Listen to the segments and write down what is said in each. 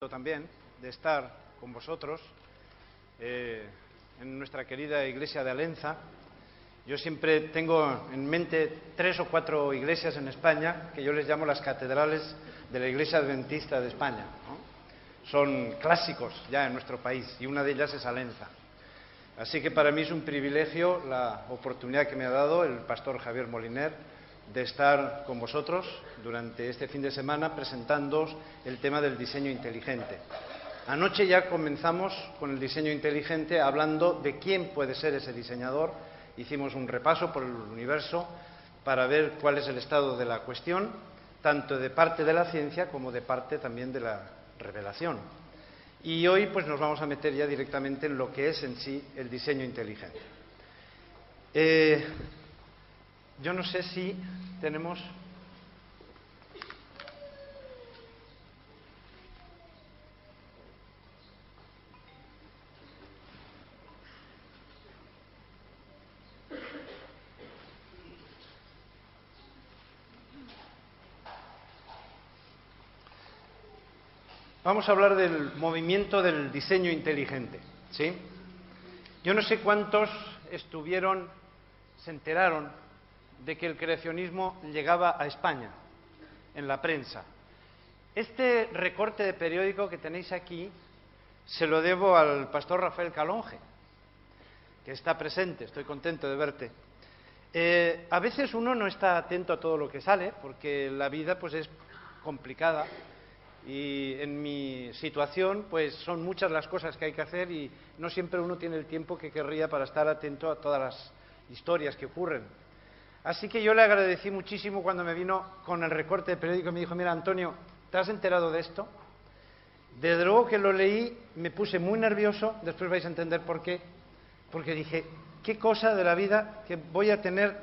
También de estar con vosotros en nuestra querida iglesia de Alenza. Yo siempre tengo en mente 3 o 4 iglesias en España que yo les llamo las catedrales de la Iglesia Adventista de España, ¿no? Son clásicos ya en nuestro país y una de ellas es Alenza. Así que para mí es un privilegio la oportunidad que me ha dado el pastor Javier Moliner de estar con vosotros durante este fin de semana presentándoos el tema del diseño inteligente. Anoche ya comenzamos con el diseño inteligente hablando de quién puede ser ese diseñador. Hicimos un repaso por el universo para ver cuál es el estado de la cuestión, tanto de parte de la ciencia como de parte también de la revelación. Y hoy pues nos vamos a meter ya directamente en lo que es en sí el diseño inteligente. Yo no sé si tenemos... Vamos a hablar del movimiento del diseño inteligente, ¿sí? Yo no sé cuántos se enteraron de que el creacionismo llegaba a España, en la prensa. Este recorte de periódico que tenéis aquí se lo debo al pastor Rafael Calonge, que está presente, estoy contento de verte. A veces uno no está atento a todo lo que sale, porque la vida pues es complicada, y en mi situación pues son muchas las cosas que hay que hacer y no siempre uno tiene el tiempo que querría para estar atento a todas las historias que ocurren. Así que yo le agradecí muchísimo cuando me vino con el recorte de periódico y me dijo: mira, Antonio, ¿te has enterado de esto? Desde luego que lo leí, me puse muy nervioso, después vais a entender por qué, porque dije, qué cosa de la vida que voy a tener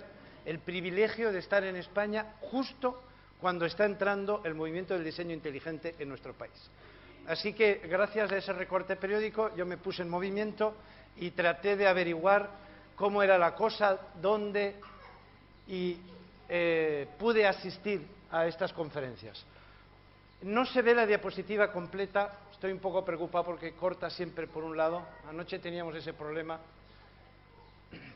el privilegio de estar en España justo cuando está entrando el movimiento del diseño inteligente en nuestro país. Así que gracias a ese recorte periódico yo me puse en movimiento y traté de averiguar cómo era la cosa, dónde, y pude asistir a estas conferencias. No se ve la diapositiva completa, estoy un poco preocupado porque corta siempre por un lado, anoche teníamos ese problema,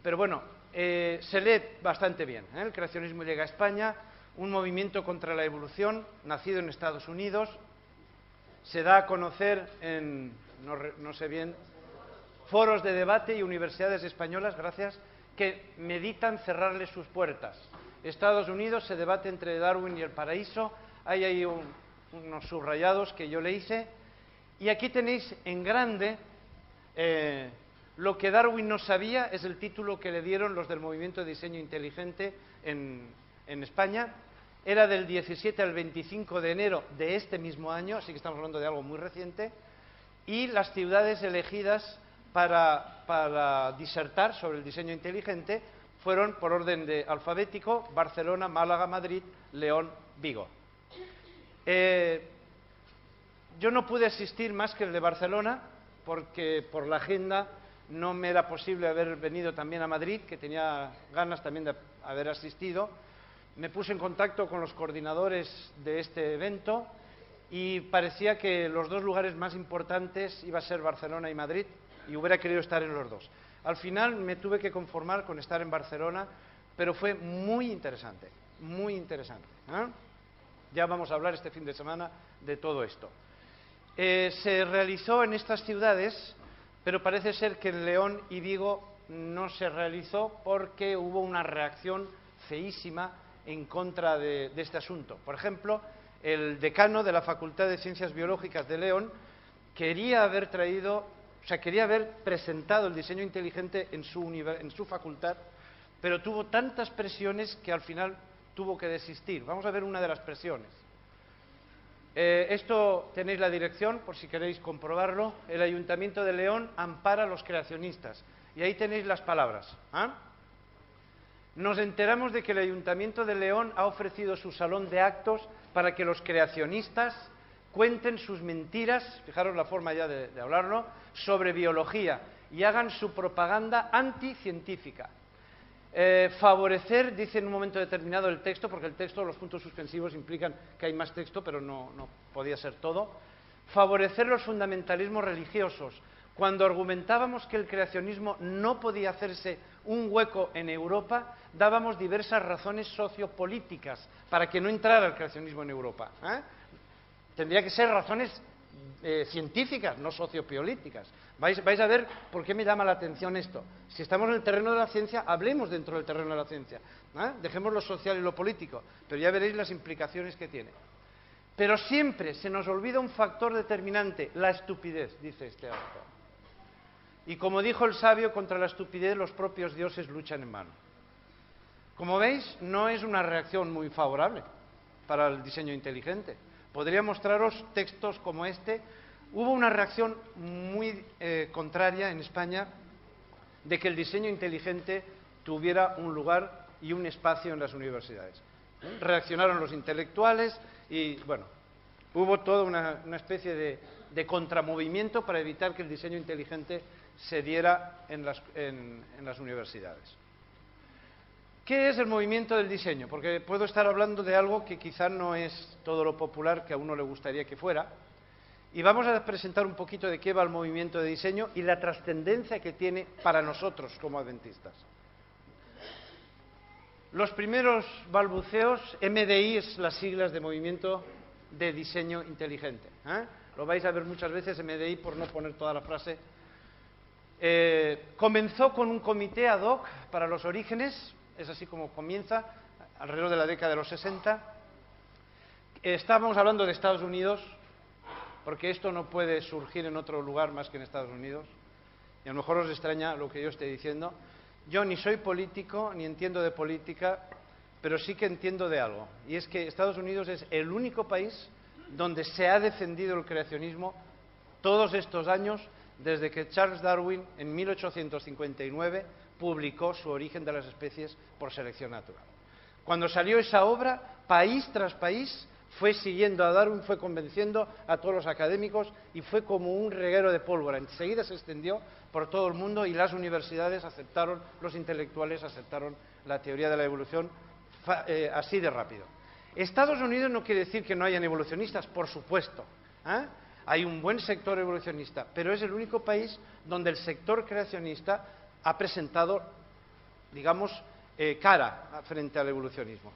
pero bueno, se lee bastante bien, ¿eh? El creacionismo llega a España, un movimiento contra la evolución, nacido en Estados Unidos, se da a conocer en, no sé bien, foros de debate y universidades españolas, gracias, que meditan cerrarle sus puertas. Estados Unidos se debate entre Darwin y el paraíso, hay ahí unos subrayados que yo le hice, y aquí tenéis en grande lo que Darwin no sabía, es el título que le dieron los del movimiento de diseño inteligente en España. Era del 17 al 25 de enero de este mismo año, así que estamos hablando de algo muy reciente, y las ciudades elegidas para disertar sobre el diseño inteligente fueron por orden de alfabético: Barcelona, Málaga, Madrid, León, Vigo. Yo no pude asistir más que el de Barcelona, porque por la agenda no me era posible haber venido también a Madrid, que tenía ganas también de haber asistido. Me puse en contacto con los coordinadores de este evento y parecía que los dos lugares más importantes iba a ser Barcelona y Madrid, y hubiera querido estar en los dos. Al final me tuve que conformar con estar en Barcelona, pero fue muy interesante, muy interesante, ¿eh? Ya vamos a hablar este fin de semana de todo esto. Se realizó en estas ciudades, pero parece ser que en León y Vigo no se realizó porque hubo una reacción feísima en contra de este asunto. Por ejemplo, el decano de la Facultad de Ciencias Biológicas de León quería haber presentado el diseño inteligente en su facultad, pero tuvo tantas presiones que al final tuvo que desistir. Vamos a ver una de las presiones. Esto tenéis la dirección, por si queréis comprobarlo. El Ayuntamiento de León ampara a los creacionistas. Y ahí tenéis las palabras. Nos enteramos de que el Ayuntamiento de León ha ofrecido su salón de actos para que los creacionistas cuenten sus mentiras, fijaros la forma ya de hablarlo, sobre biología y hagan su propaganda anticientífica. Favorecer, dice en un momento determinado el texto, porque el texto, los puntos suspensivos implican que hay más texto, pero no podía ser todo. favorecer los fundamentalismos religiosos. Cuando argumentábamos que el creacionismo no podía hacerse un hueco en Europa, dábamos diversas razones sociopolíticas para que no entrara el creacionismo en Europa. Tendría que ser razones científicas, no sociopolíticas. Vais a ver por qué me llama la atención esto. Si estamos en el terreno de la ciencia, hablemos dentro del terreno de la ciencia. Dejemos lo social y lo político, pero ya veréis las implicaciones que tiene. Pero siempre se nos olvida un factor determinante, la estupidez, dice este autor. Y como dijo el sabio, contra la estupidez los propios dioses luchan en vano. Como veis, no es una reacción muy favorable para el diseño inteligente. Podría mostraros textos como este. Hubo una reacción muy contraria en España de que el diseño inteligente tuviera un lugar y un espacio en las universidades. Reaccionaron los intelectuales y, bueno, hubo toda una especie de contramovimiento para evitar que el diseño inteligente se diera en las universidades. ¿Qué es el movimiento del diseño? Porque puedo estar hablando de algo que quizá no es todo lo popular que a uno le gustaría que fuera. Y vamos a presentar un poquito de qué va el movimiento de diseño y la trascendencia que tiene para nosotros como adventistas. Los primeros balbuceos, MDI es las siglas de Movimiento de Diseño Inteligente. Lo vais a ver muchas veces, MDI, por no poner toda la frase. Comenzó con un comité ad hoc para los orígenes, es así como comienza, alrededor de la década de los 60. Estábamos hablando de Estados Unidos, porque esto no puede surgir en otro lugar más que en Estados Unidos. Y a lo mejor os extraña lo que yo estoy diciendo. Yo ni soy político, ni entiendo de política, pero sí que entiendo de algo. Y es que Estados Unidos es el único país donde se ha defendido el creacionismo todos estos años, desde que Charles Darwin, en 1859, publicó Su origen de las especies por selección natural. Cuando salió esa obra, país tras país fue siguiendo a Darwin, fue convenciendo a todos los académicos y fue como un reguero de pólvora. Enseguida se extendió por todo el mundo y las universidades aceptaron, los intelectuales aceptaron la teoría de la evolución así de rápido. Estados Unidos no quiere decir que no hayan evolucionistas, por supuesto. Hay un buen sector evolucionista, pero es el único país donde el sector creacionista ha presentado, digamos, cara frente al evolucionismo.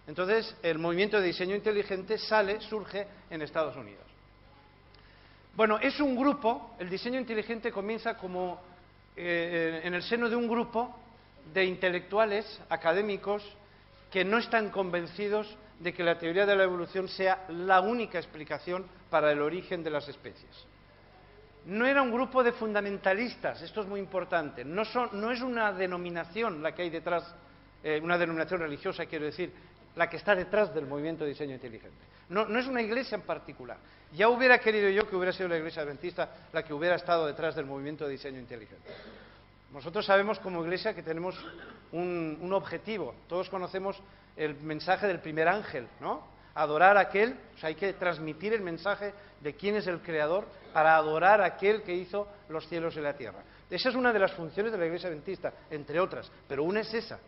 Entonces, el movimiento de diseño inteligente surge en Estados Unidos. Bueno, es un grupo, el diseño inteligente comienza como en el seno de un grupo de intelectuales, académicos, que no están convencidos de que la teoría de la evolución sea la única explicación para el origen de las especies. No era un grupo de fundamentalistas, esto es muy importante, no es una denominación la que hay detrás, una denominación religiosa, quiero decir, la que está detrás del movimiento de diseño inteligente. No es una iglesia en particular. Ya hubiera querido yo que hubiera sido la iglesia adventista la que hubiera estado detrás del movimiento de diseño inteligente. Nosotros sabemos como iglesia que tenemos un objetivo. Todos conocemos el mensaje del primer ángel, ¿no? Adorar a aquel, o sea, hay que transmitir el mensaje de quién es el creador para adorar a aquel que hizo los cielos y la tierra. Esa es una de las funciones de la iglesia adventista, entre otras, pero una es esa.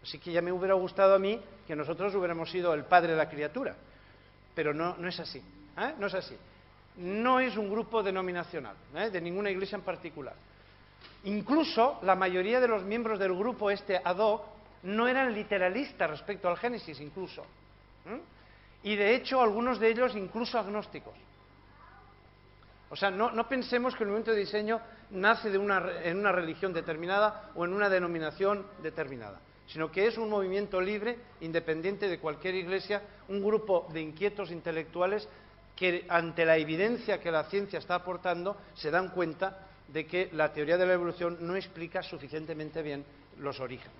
Así que ya me hubiera gustado a mí que nosotros hubiéramos sido el padre de la criatura, pero no es así, no es así. No es un grupo denominacional, de ninguna iglesia en particular. Incluso la mayoría de los miembros del grupo ad hoc no eran literalistas respecto al Génesis, incluso. Y de hecho algunos de ellos incluso agnósticos. O sea, no pensemos que el movimiento de diseño nace en una religión determinada o en una denominación determinada, sino que es un movimiento libre, independiente de cualquier iglesia, un grupo de inquietos intelectuales que ante la evidencia que la ciencia está aportando se dan cuenta de que la teoría de la evolución no explica suficientemente bien los orígenes.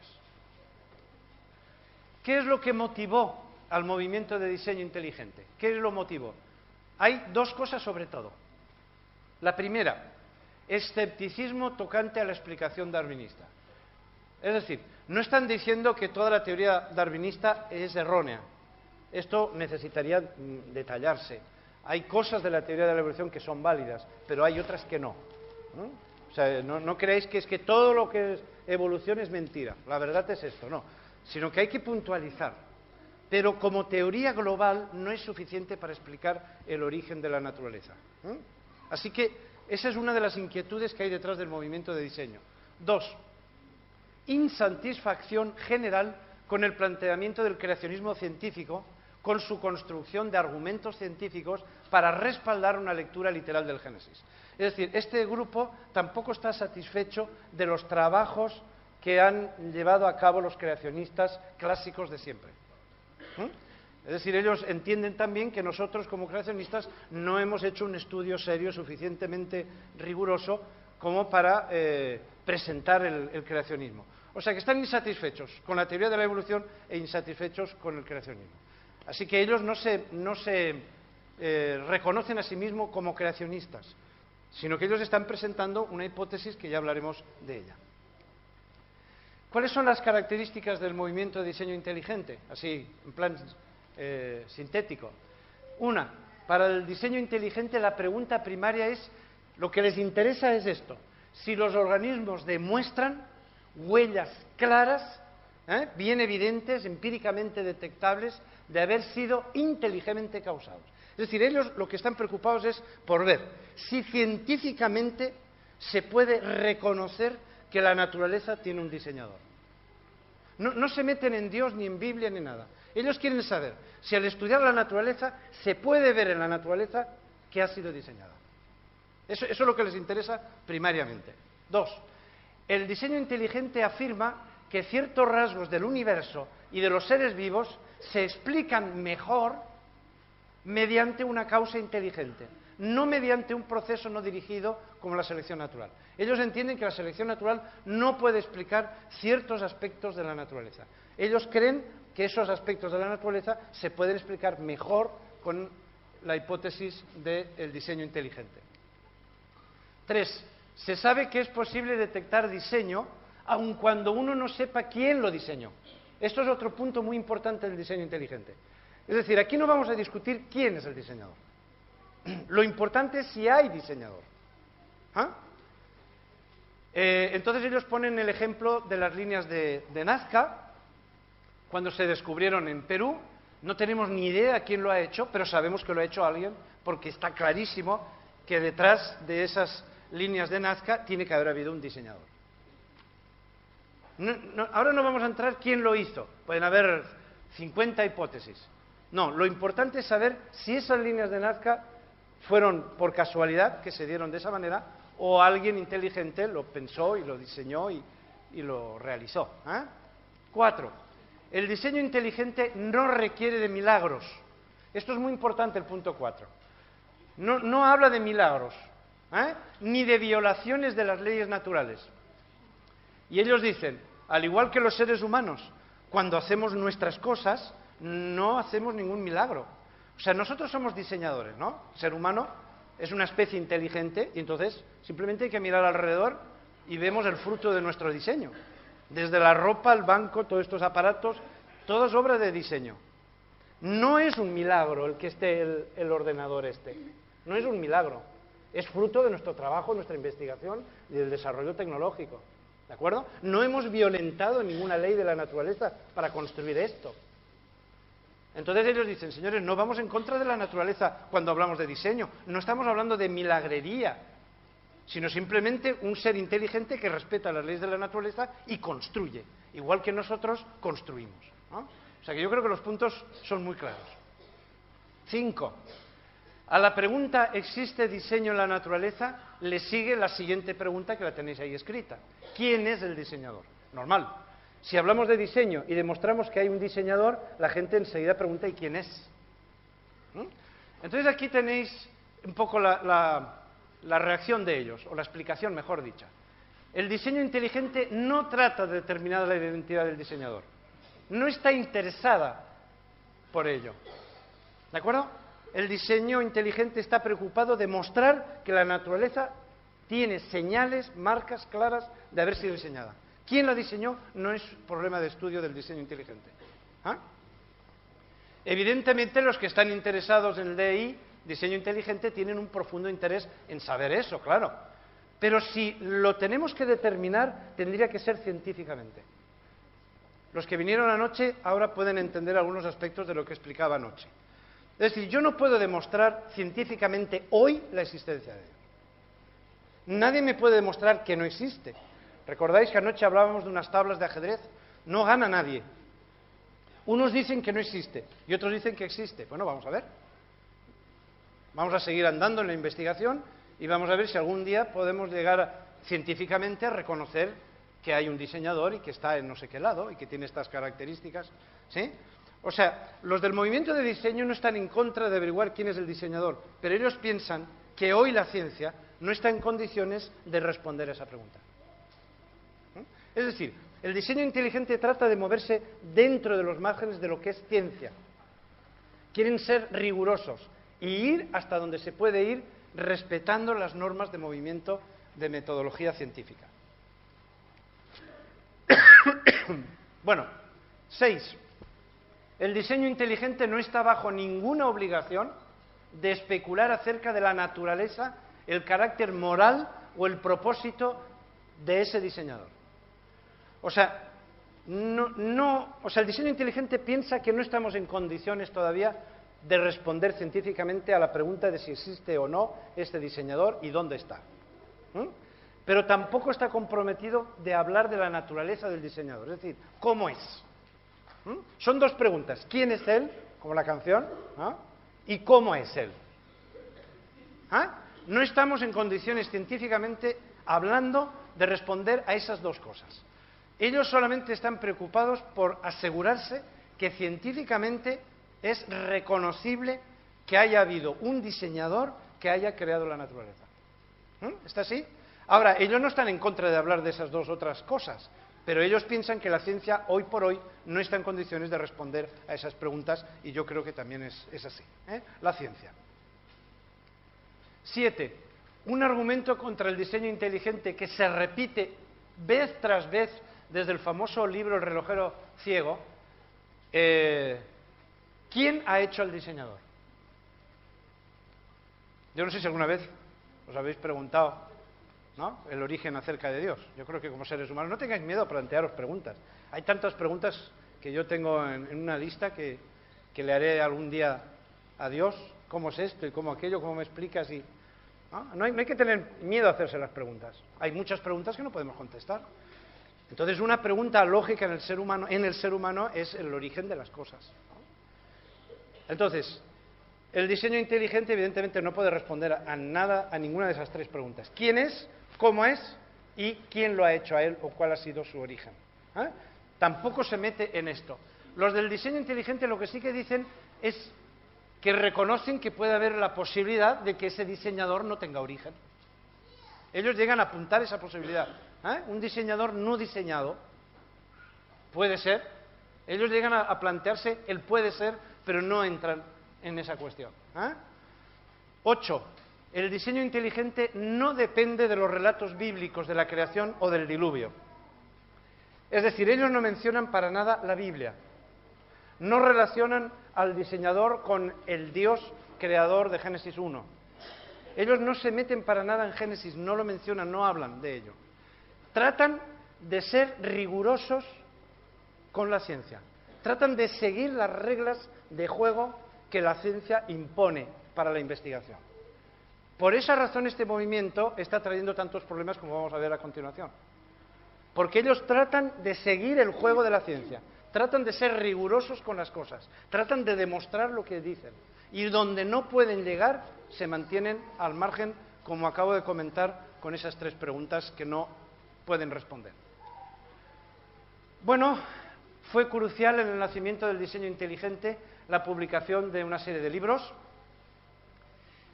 ¿Qué es lo que motivó al movimiento de diseño inteligente? ¿Qué lo motivó? Hay dos cosas sobre todo. La primera, escepticismo tocante a la explicación darwinista. Es decir, no están diciendo que toda la teoría darwinista es errónea. Esto necesitaría detallarse. Hay cosas de la teoría de la evolución que son válidas, pero hay otras que no. O sea, no creáis que es que todo lo que es evolución es mentira. La verdad es esto, no. Sino que hay que puntualizar. pero como teoría global no es suficiente para explicar el origen de la naturaleza. Así que esa es una de las inquietudes que hay detrás del movimiento de diseño. 2. Insatisfacción general con el planteamiento del creacionismo científico, con su construcción de argumentos científicos para respaldar una lectura literal del Génesis. Es decir, este grupo tampoco está satisfecho de los trabajos que han llevado a cabo los creacionistas clásicos de siempre. Es decir, ellos entienden también que nosotros como creacionistas no hemos hecho un estudio serio suficientemente riguroso como para presentar el creacionismo. O sea que están insatisfechos con la teoría de la evolución e insatisfechos con el creacionismo. Así que ellos no se reconocen a sí mismos como creacionistas, sino que ellos están presentando una hipótesis que ya hablaremos de ella. ¿Cuáles son las características del movimiento de diseño inteligente? Así, en plan sintético. Una, para el diseño inteligente la pregunta primaria es, lo que les interesa es esto: si los organismos demuestran huellas claras, bien evidentes, empíricamente detectables, de haber sido inteligentemente causados. Es decir, ellos lo que están preocupados es por ver si científicamente se puede reconocer que la naturaleza tiene un diseñador. No se meten en Dios, ni en Biblia, ni nada. Ellos quieren saber si al estudiar la naturaleza se puede ver en la naturaleza que ha sido diseñada. Eso es lo que les interesa primariamente. 2. El diseño inteligente afirma que ciertos rasgos del universo y de los seres vivos se explican mejor mediante una causa inteligente, no mediante un proceso no dirigido como la selección natural. Ellos entienden que la selección natural no puede explicar ciertos aspectos de la naturaleza. Ellos creen que esos aspectos de la naturaleza se pueden explicar mejor con la hipótesis del diseño inteligente. 3. Se sabe que es posible detectar diseño aun cuando uno no sepa quién lo diseñó. Esto es otro punto muy importante del diseño inteligente. Es decir, aquí no vamos a discutir quién es el diseñador. Lo importante es si hay diseñador. Entonces ellos ponen el ejemplo de las líneas de Nazca, cuando se descubrieron en Perú. No tenemos ni idea quién lo ha hecho, pero sabemos que lo ha hecho alguien, porque está clarísimo que detrás de esas líneas de Nazca tiene que haber habido un diseñador. Ahora no vamos a entrar quién lo hizo. Pueden haber 50 hipótesis. No, lo importante es saber si esas líneas de Nazca fueron por casualidad, que se dieron de esa manera, o alguien inteligente lo pensó y lo diseñó y lo realizó. 4. El diseño inteligente no requiere de milagros. Esto es muy importante, el punto 4. No habla de milagros, ni de violaciones de las leyes naturales. Y ellos dicen, al igual que los seres humanos, cuando hacemos nuestras cosas, no hacemos ningún milagro. O sea, nosotros somos diseñadores, ¿no? El ser humano es una especie inteligente y entonces simplemente hay que mirar alrededor y vemos el fruto de nuestro diseño. Desde la ropa, el banco, todos estos aparatos, todo es obra de diseño. No es un milagro el que esté el ordenador este. No es un milagro. Es fruto de nuestro trabajo, nuestra investigación y del desarrollo tecnológico. ¿De acuerdo? No hemos violentado ninguna ley de la naturaleza para construir esto. Entonces ellos dicen, señores, no vamos en contra de la naturaleza cuando hablamos de diseño. No estamos hablando de milagrería, sino simplemente un ser inteligente que respeta las leyes de la naturaleza y construye, igual que nosotros construimos, ¿no? O sea que yo creo que los puntos son muy claros. 5. A la pregunta ¿existe diseño en la naturaleza? Le sigue la siguiente pregunta que la tenéis ahí escrita. ¿Quién es el diseñador? Normal. Si hablamos de diseño y demostramos que hay un diseñador, la gente enseguida pregunta ¿y quién es? Entonces aquí tenéis un poco la reacción de ellos, o la explicación, mejor dicha. El diseño inteligente no trata de determinar la identidad del diseñador. No está interesada por ello. ¿De acuerdo? El diseño inteligente está preocupado de mostrar que la naturaleza tiene señales, marcas claras de haber sido diseñada. ¿Quién la diseñó? No es problema de estudio del diseño inteligente. Evidentemente, los que están interesados en el DI, diseño inteligente, tienen un profundo interés en saber eso, claro. Pero si lo tenemos que determinar, tendría que ser científicamente. los que vinieron anoche ahora pueden entender algunos aspectos de lo que explicaba anoche. Es decir, yo no puedo demostrar científicamente hoy la existencia de Dios. Nadie me puede demostrar que no existe. ¿Recordáis que anoche hablábamos de unas tablas de ajedrez? No gana nadie. Unos dicen que no existe y otros dicen que existe. Bueno, vamos a ver. Vamos a seguir andando en la investigación y vamos a ver si algún día podemos llegar científicamente a reconocer que hay un diseñador y que está en no sé qué lado y que tiene estas características. ¿Sí? O sea, los del movimiento de diseño no están en contra de averiguar quién es el diseñador, pero ellos piensan que hoy la ciencia no está en condiciones de responder a esa pregunta. Es decir, el diseño inteligente trata de moverse dentro de los márgenes de lo que es ciencia. Quieren ser rigurosos y ir hasta donde se puede ir respetando las normas de movimiento de metodología científica. Bueno, 6. El diseño inteligente no está bajo ninguna obligación de especular acerca de la naturaleza, el carácter moral o el propósito de ese diseñador. O sea, el diseño inteligente piensa que no estamos en condiciones todavía de responder científicamente a la pregunta de si existe o no este diseñador y dónde está. Pero tampoco está comprometido de hablar de la naturaleza del diseñador, es decir, ¿cómo es? Son dos preguntas, ¿quién es él? Como la canción, ¿no? ¿Y cómo es él? No estamos en condiciones científicamente hablando de responder a esas dos cosas. Ellos solamente están preocupados por asegurarse que científicamente es reconocible que haya habido un diseñador que haya creado la naturaleza. ¿Está así? Ahora, ellos no están en contra de hablar de esas dos otras cosas, pero ellos piensan que la ciencia hoy por hoy no está en condiciones de responder a esas preguntas y yo creo que también es así. La ciencia. 7. Un argumento contra el diseño inteligente que se repite vez tras vez desde el famoso libro El relojero ciego. ¿Quién ha hecho al diseñador? Yo no sé si alguna vez os habéis preguntado, ¿no?, el origen acerca de Dios. Yo creo que como seres humanos no tengáis miedo a plantearos preguntas. Hay tantas preguntas que yo tengo en una lista que le haré algún día a Dios. ¿Cómo es esto y cómo aquello? ¿Cómo me explicas? Y no hay que tener miedo a hacerse las preguntas. Hay muchas preguntas que no podemos contestar. Entonces, una pregunta lógica en el ser humano es el origen de las cosas. Entonces, el diseño inteligente evidentemente no puede responder a nada, a ninguna de esas tres preguntas. ¿Quién es? ¿Cómo es? ¿Y quién lo ha hecho a él o cuál ha sido su origen? Tampoco se mete en esto. Los del diseño inteligente lo que sí que dicen es que reconocen que puede haber la posibilidad de que ese diseñador no tenga origen. Ellos llegan a apuntar esa posibilidad. Un diseñador no diseñado puede ser. Ellos llegan a plantearse el puede ser, pero no entran en esa cuestión. 8. El diseño inteligente no depende de los relatos bíblicos de la creación o del diluvio. Es decir, ellos no mencionan para nada la Biblia. No relacionan al diseñador con el Dios creador de Génesis 1. Ellos no se meten para nada en Génesis, no lo mencionan, no hablan de ello. Tratan de ser rigurosos con la ciencia. Tratan de seguir las reglas de juego que la ciencia impone para la investigación. Por esa razón este movimiento está trayendo tantos problemas como vamos a ver a continuación. Porque ellos tratan de seguir el juego de la ciencia, tratan de ser rigurosos con las cosas, tratan de demostrar lo que dicen. Y donde no pueden llegar, se mantienen al margen, como acabo de comentar, con esas tres preguntas que no pueden responder. Bueno, fue crucial en el nacimiento del diseño inteligente la publicación de una serie de libros.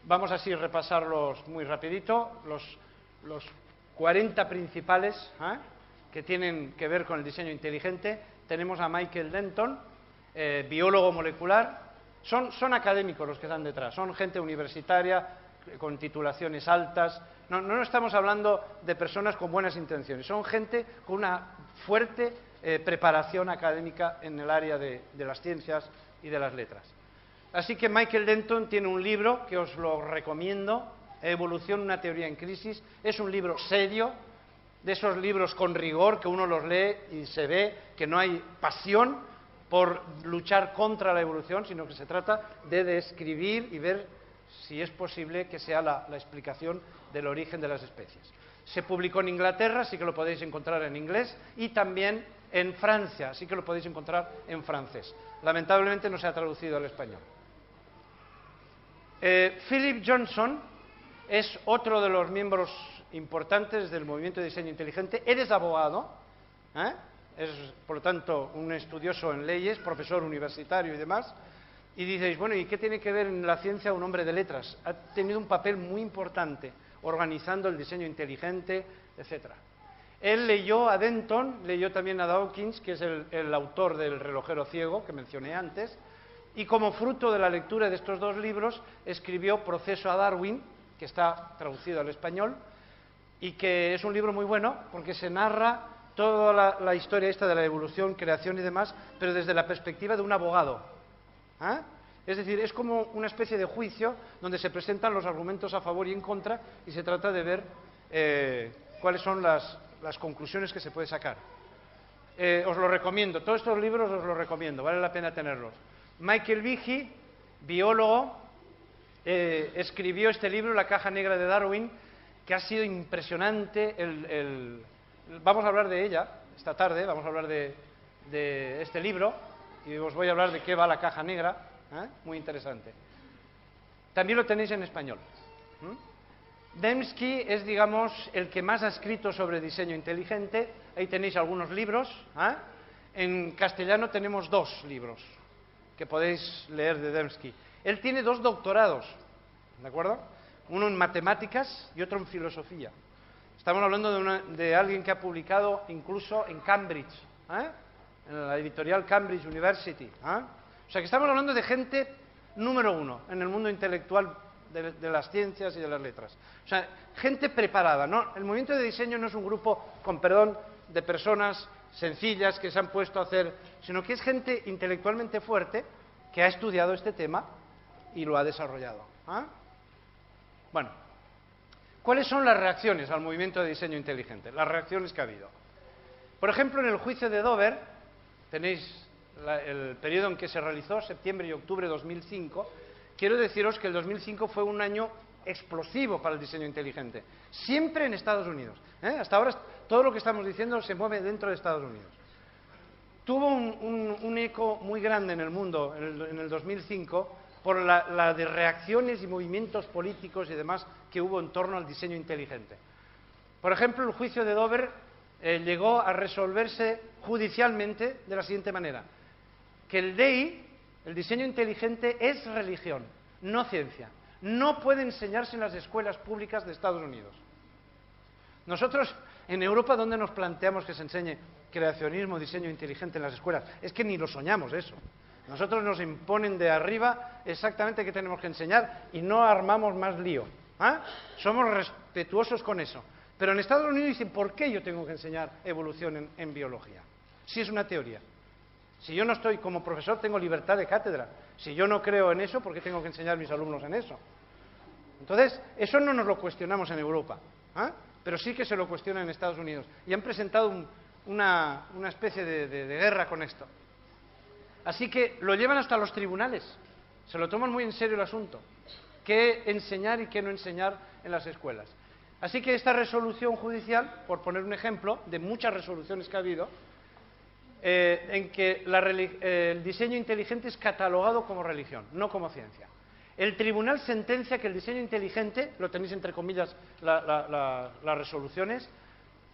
Vamos así a repasarlos muy rapidito, los 40 principales que tienen que ver con el diseño inteligente. Tenemos a Michael Denton, biólogo molecular. Son académicos los que están detrás, son gente universitaria con titulaciones altas. No estamos hablando de personas con buenas intenciones, son gente con una fuerte preparación académica en el área de las ciencias y de las letras. Así que Michael Denton tiene un libro que os lo recomiendo, Evolución, una teoría en crisis. Es un libro serio, de esos libros con rigor que uno los lee y se ve que no hay pasión por luchar contra la evolución, sino que se trata de describir y ver si es posible que sea la explicación del origen de las especies. Se publicó en Inglaterra, así que lo podéis encontrar en inglés, y también en Francia, así que lo podéis encontrar en francés. Lamentablemente no se ha traducido al español. Philip Johnson es otro de los miembros importantes del movimiento de diseño inteligente. Él es abogado, es por lo tanto un estudioso en leyes, profesor universitario y demás. Y dices, bueno, ¿y qué tiene que ver en la ciencia un hombre de letras? Ha tenido un papel muy importante organizando el diseño inteligente, etcétera. Él leyó a Denton, leyó también a Dawkins, que es el autor del relojero ciego que mencioné antes, y como fruto de la lectura de estos dos libros escribió Proceso a Darwin, que está traducido al español, y que es un libro muy bueno porque se narra toda la historia esta de la evolución, creación y demás, pero desde la perspectiva de un abogado. Es decir, es como una especie de juicio donde se presentan los argumentos a favor y en contra y se trata de ver cuáles son las conclusiones que se puede sacar. Os lo recomiendo, todos estos libros os los recomiendo, vale la pena tenerlos. Michael Behe, biólogo, escribió este libro, La caja negra de Darwin, que ha sido impresionante. Vamos a hablar de ella esta tarde, vamos a hablar de este libro y os voy a hablar de qué va la caja negra, muy interesante. También lo tenéis en español. Dembski es, digamos, el que más ha escrito sobre diseño inteligente. Ahí tenéis algunos libros. En castellano tenemos 2 libros que podéis leer de Dembski. Él tiene 2 doctorados, ¿de acuerdo? Uno en matemáticas y otro en filosofía. Estamos hablando de alguien que ha publicado incluso en Cambridge, en la editorial Cambridge University. O sea que estamos hablando de gente número 1 en el mundo intelectual de las ciencias y de las letras. O sea, gente preparada, ¿no? El movimiento de diseño no es un grupo, con perdón, de personas sencillas que se han puesto a hacer, sino que es gente intelectualmente fuerte que ha estudiado este tema y lo ha desarrollado. Bueno, ¿cuáles son las reacciones al movimiento de diseño inteligente? Las reacciones que ha habido. Por ejemplo, en el juicio de Dover, tenéis el periodo en que se realizó, septiembre y octubre de 2005, quiero deciros que el 2005 fue un año explosivo para el diseño inteligente, siempre en Estados Unidos. Hasta ahora todo lo que estamos diciendo se mueve dentro de Estados Unidos. Tuvo un eco muy grande en el mundo en el 2005 por la de reacciones y movimientos políticos y demás que hubo en torno al diseño inteligente. Por ejemplo, el juicio de Dover llegó a resolverse judicialmente de la siguiente manera: que el DEI, el diseño inteligente, es religión, no ciencia. No puede enseñarse en las escuelas públicas de Estados Unidos. Nosotros, en Europa, ¿dónde nos planteamos que se enseñe creacionismo, diseño inteligente en las escuelas? Es que ni lo soñamos eso. Nosotros nos imponen de arriba exactamente qué tenemos que enseñar y no armamos más lío. Somos respetuosos con eso. Pero en Estados Unidos dicen, ¿por qué yo tengo que enseñar evolución en biología? Si es una teoría. Si yo no estoy, como profesor, tengo libertad de cátedra. Si yo no creo en eso, ¿por qué tengo que enseñar a mis alumnos en eso? Entonces, eso no nos lo cuestionamos en Europa, pero sí que se lo cuestionan en Estados Unidos. Y han presentado una especie de guerra con esto. Así que lo llevan hasta los tribunales. Se lo toman muy en serio el asunto. ¿Qué enseñar y qué no enseñar en las escuelas? Así que esta resolución judicial, por poner un ejemplo de muchas resoluciones que ha habido, en que el diseño inteligente es catalogado como religión, no como ciencia. El tribunal sentencia que el diseño inteligente, lo tenéis entre comillas las resoluciones,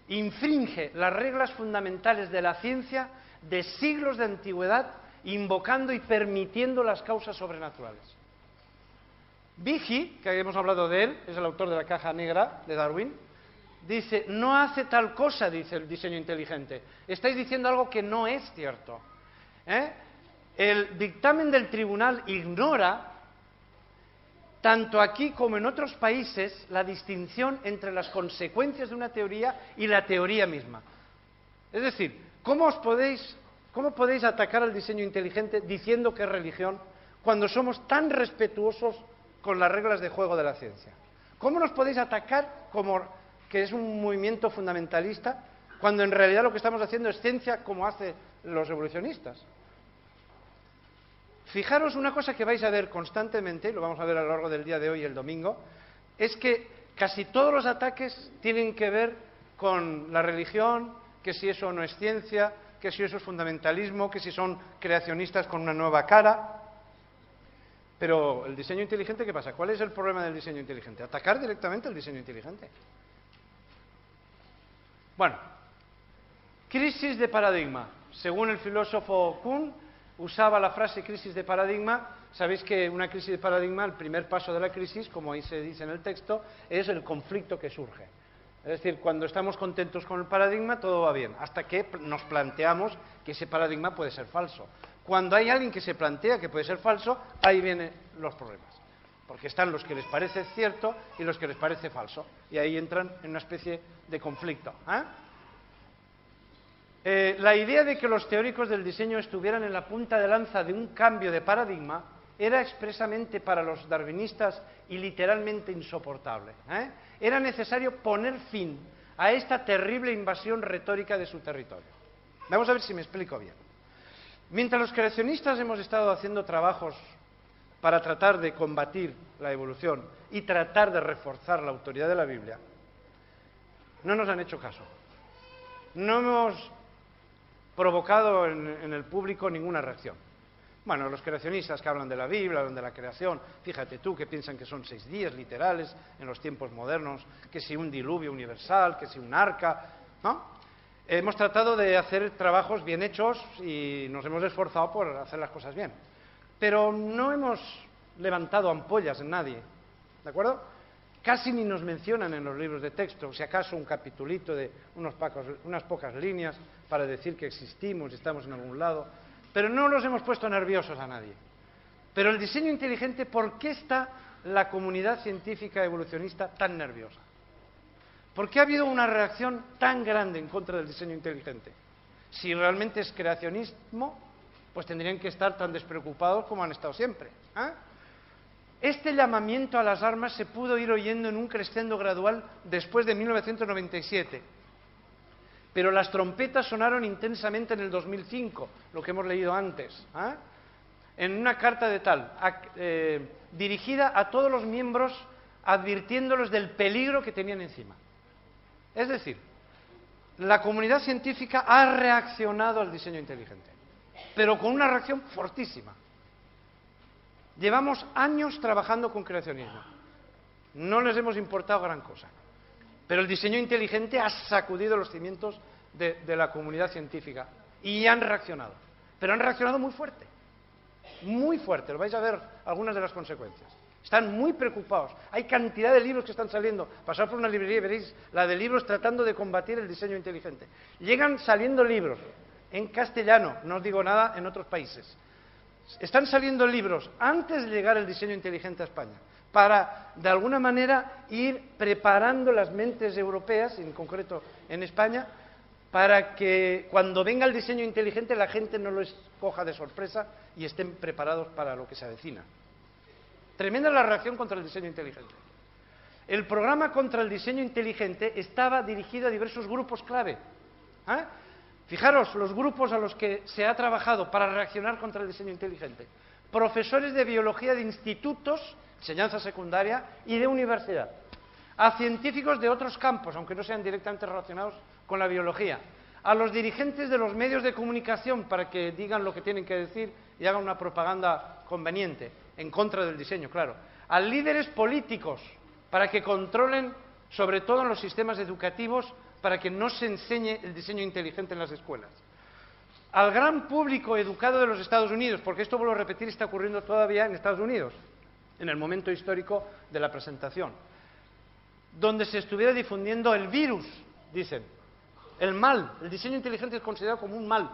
infringe las reglas fundamentales de la ciencia de siglos de antigüedad, invocando y permitiendo las causas sobrenaturales. Behe, que hemos hablado de él, es el autor de la caja negra de Darwin, dice, no hace tal cosa, dice el diseño inteligente. Estáis diciendo algo que no es cierto. El dictamen del tribunal ignora, tanto aquí como en otros países, la distinción entre las consecuencias de una teoría y la teoría misma. Es decir, ¿cómo podéis atacar al diseño inteligente diciendo que es religión cuando somos tan respetuosos con las reglas de juego de la ciencia? ¿Cómo nos podéis atacar como que es un movimiento fundamentalista, cuando en realidad lo que estamos haciendo es ciencia como hacen los evolucionistas. Fijaros una cosa que vais a ver constantemente, lo vamos a ver a lo largo del día de hoy y el domingo, es que casi todos los ataques tienen que ver con la religión, que si eso no es ciencia, que si eso es fundamentalismo, que si son creacionistas con una nueva cara. Pero el diseño inteligente, ¿qué pasa? ¿Cuál es el problema del diseño inteligente? Atacar directamente el diseño inteligente. Bueno, crisis de paradigma. Según el filósofo Kuhn, usaba la frase crisis de paradigma. Sabéis que una crisis de paradigma, el primer paso de la crisis, como ahí se dice en el texto, es el conflicto que surge. Es decir, cuando estamos contentos con el paradigma, todo va bien, hasta que nos planteamos que ese paradigma puede ser falso. Cuando hay alguien que se plantea que puede ser falso, ahí vienen los problemas. Porque están los que les parece cierto y los que les parece falso. Y ahí entran en una especie de conflicto. La idea de que los teóricos del diseño estuvieran en la punta de lanza de un cambio de paradigma era expresamente para los darwinistas y literalmente insoportable. Era necesario poner fin a esta terrible invasión retórica de su territorio. Vamos a ver si me explico bien. Mientras los creacionistas hemos estado haciendo trabajos para tratar de combatir la evolución y tratar de reforzar la autoridad de la Biblia, no nos han hecho caso. No hemos provocado en el público ninguna reacción. Bueno, los creacionistas que hablan de la Biblia, hablan de la creación, fíjate tú que piensan que son 6 días literales en los tiempos modernos, que si un diluvio universal, que si un arca, ¿no? Hemos tratado de hacer trabajos bien hechos y nos hemos esforzado por hacer las cosas bien. Pero no hemos levantado ampollas en nadie, ¿de acuerdo? Casi ni nos mencionan en los libros de texto, si acaso un capitulito de unas pocas líneas para decir que existimos y estamos en algún lado, pero no los hemos puesto nerviosos a nadie. Pero el diseño inteligente, ¿por qué está la comunidad científica evolucionista tan nerviosa? ¿Por qué ha habido una reacción tan grande en contra del diseño inteligente? Si realmente es creacionismo, pues tendrían que estar tan despreocupados como han estado siempre. Este llamamiento a las armas se pudo ir oyendo en un crescendo gradual después de 1997. Pero las trompetas sonaron intensamente en el 2005, lo que hemos leído antes, en una carta de tal, dirigida a todos los miembros, advirtiéndolos del peligro que tenían encima. Es decir, la comunidad científica ha reaccionado al diseño inteligente, pero con una reacción fortísima. Llevamos años trabajando con creacionismo. No les hemos importado gran cosa. Pero el diseño inteligente ha sacudido los cimientos de la comunidad científica y han reaccionado. Pero han reaccionado muy fuerte. Muy fuerte. Lo vais a ver algunas de las consecuencias. Están muy preocupados. Hay cantidad de libros que están saliendo. Pasad por una librería y veréis la de libros tratando de combatir el diseño inteligente. Llegan saliendo libros en castellano, no os digo nada en otros países. Están saliendo libros antes de llegar el diseño inteligente a España, para, de alguna manera, ir preparando las mentes europeas, en concreto en España, para que cuando venga el diseño inteligente la gente no lo coja de sorpresa y estén preparados para lo que se avecina. Tremenda la reacción contra el diseño inteligente. El programa contra el diseño inteligente estaba dirigido a diversos grupos clave. Fijaros los grupos a los que se ha trabajado para reaccionar contra el diseño inteligente. Profesores de biología de institutos, enseñanza secundaria y de universidad. A científicos de otros campos, aunque no sean directamente relacionados con la biología. A los dirigentes de los medios de comunicación para que digan lo que tienen que decir y hagan una propaganda conveniente, en contra del diseño, claro. A líderes políticos para que controlen, sobre todo en los sistemas educativos, para que no se enseñe el diseño inteligente en las escuelas. Al gran público educado de los Estados Unidos, porque esto, vuelvo a repetir, está ocurriendo todavía en Estados Unidos, en el momento histórico de la presentación, donde se estuviera difundiendo el virus, dicen, el mal. El diseño inteligente es considerado como un mal.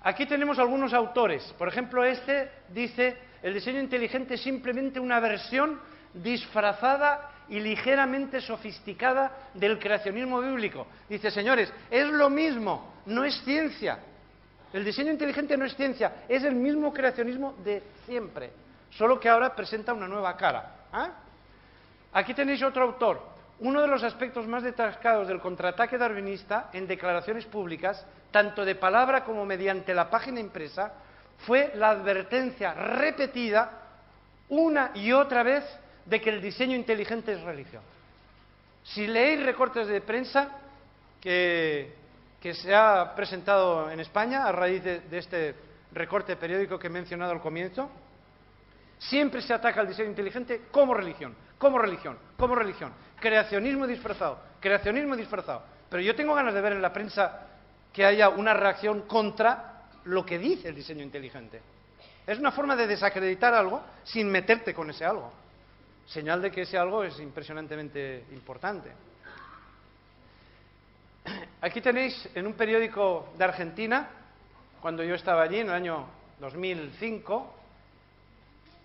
Aquí tenemos algunos autores. Por ejemplo, este dice, el diseño inteligente es simplemente una versión disfrazada y ligeramente sofisticada del creacionismo bíblico. Dice, señores, es lo mismo, no es ciencia. El diseño inteligente no es ciencia, es el mismo creacionismo de siempre, solo que ahora presenta una nueva cara. Aquí tenéis otro autor. Uno de los aspectos más destacados del contraataque darwinista en declaraciones públicas, tanto de palabra como mediante la página impresa, fue la advertencia repetida una y otra vez de que el diseño inteligente es religión. Si leéis recortes de prensa que se ha presentado en España a raíz de este recorte periódico que he mencionado al comienzo, siempre se ataca al diseño inteligente como religión, como religión, como religión. Creacionismo disfrazado, creacionismo disfrazado. Pero yo tengo ganas de ver en la prensa que haya una reacción contra lo que dice el diseño inteligente. Es una forma de desacreditar algo sin meterte con ese algo. Señal de que ese algo es impresionantemente importante. Aquí tenéis en un periódico de Argentina, cuando yo estaba allí en el año 2005,